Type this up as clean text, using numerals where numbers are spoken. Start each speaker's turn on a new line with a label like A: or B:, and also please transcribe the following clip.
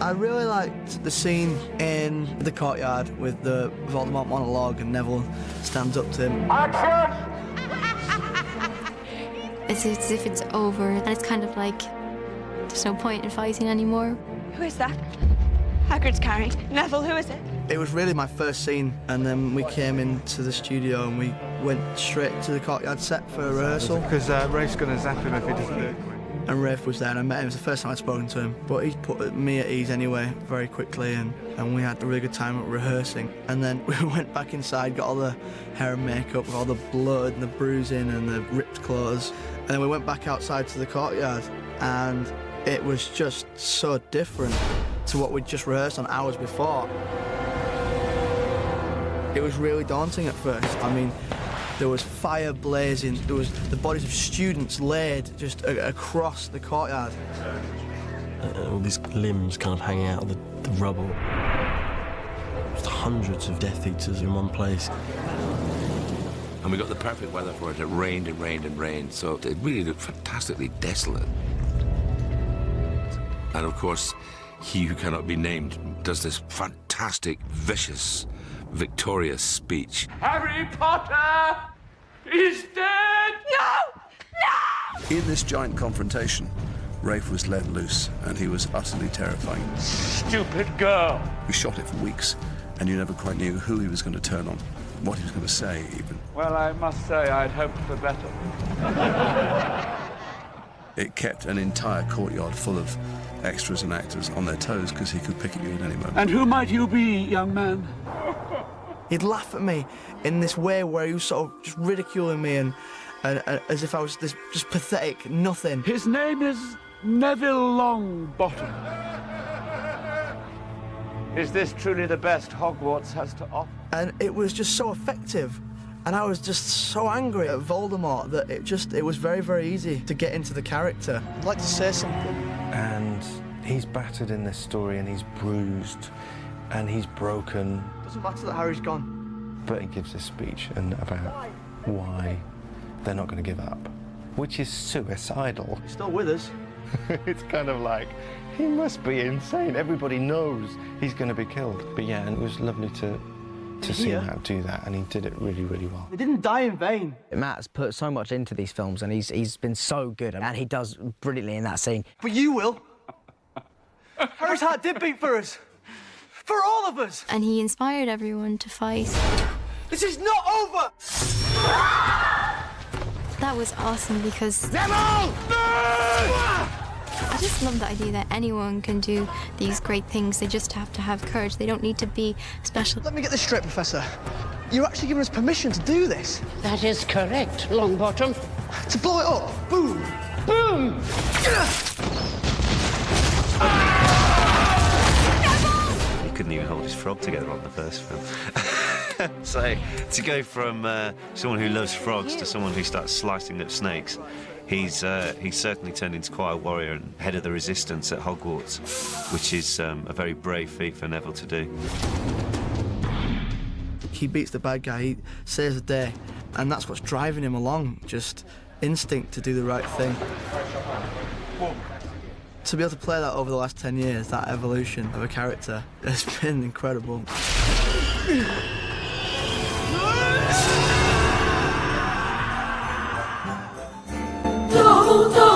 A: I really liked the scene in the courtyard with the Voldemort monologue and Neville stands up to him.
B: Action!
C: It's as if it's over, and it's kind of like there's no point in fighting anymore.
D: Who is that? Hagrid's carrying. Neville, who is it?
A: It was really my first scene, and then we came into the studio and we went straight to the courtyard set for a rehearsal.
E: Because Rafe's going to zap him if he doesn't do it.
A: And Rafe was there, and I met him. It was the first time I'd spoken to him. But he put me at ease anyway, very quickly, and we had a really good time at rehearsing. And then we went back inside, got all the hair and makeup, all the blood and the bruising and the ripped clothes. And then we went back outside to the courtyard, and it was just so different to what we'd just rehearsed on hours before. It was really daunting at first. I mean, there was fire blazing, there was the bodies of students laid just across the courtyard.
F: All these limbs kind of hanging out of the rubble. Just hundreds of Death Eaters in one place.
G: And we got the perfect weather for it. It rained and rained and rained, so it really looked fantastically desolate. And of course, he who cannot be named does this fantastic, vicious, victorious speech.
B: Harry Potter is dead!
D: No! No!
H: In this giant confrontation, Rafe was let loose, and he was utterly terrifying.
B: Stupid girl!
H: We shot it for weeks, and you never quite knew who he was going to turn on, what he was going to say, even.
B: Well, I must say I'd hoped for better.
H: It kept an entire courtyard full of extras and actors on their toes because he could pick at you at any moment.
B: And who might you be, young man?
A: He'd laugh at me in this way where he was sort of just ridiculing me and as if I was this just pathetic nothing.
B: His name is Nevil Longbottom. Is this truly the best Hogwarts has to offer?
A: And it was just so effective. And I was just so angry at Voldemort that it was very, very easy to get into the character. I'd like to say something.
F: And he's battered in this story, and he's bruised, and he's broken.
A: Doesn't matter that Harry's gone.
F: But he gives a speech about why they're not going to give up, which is suicidal.
A: He's still with us.
F: It's kind of like, he must be insane. Everybody knows he's going to be killed. But yeah, and it was lovely to see him do that, and he did it really, really well.
A: He didn't die in vain.
I: Matt's put so much into these films, and he's been so good, and he does brilliantly in that scene.
A: But you will. Harry's heart did beat for us. For all of us.
C: And he inspired everyone to fight.
A: This is not over!
C: That was awesome because...
A: Nevil!
C: I just love the idea that anyone can do these great things. They just have to have courage. They don't need to be special.
A: Let me get this straight, Professor. You're actually giving us permission to do this.
J: That is correct, Longbottom.
A: To blow it up. Boom!
J: Boom!
K: He couldn't even hold his frog together on the first film. So, to go from someone who loves frogs to someone who starts slicing up snakes, he's certainly turned into quite a warrior and head of the resistance at Hogwarts, which is a very brave feat for Neville to do.
A: He beats the bad guy, he saves the day, and that's what's driving him along, just instinct to do the right thing. To be able to play that over the last 10 years, that evolution of a character, has been incredible.
L: Double, double.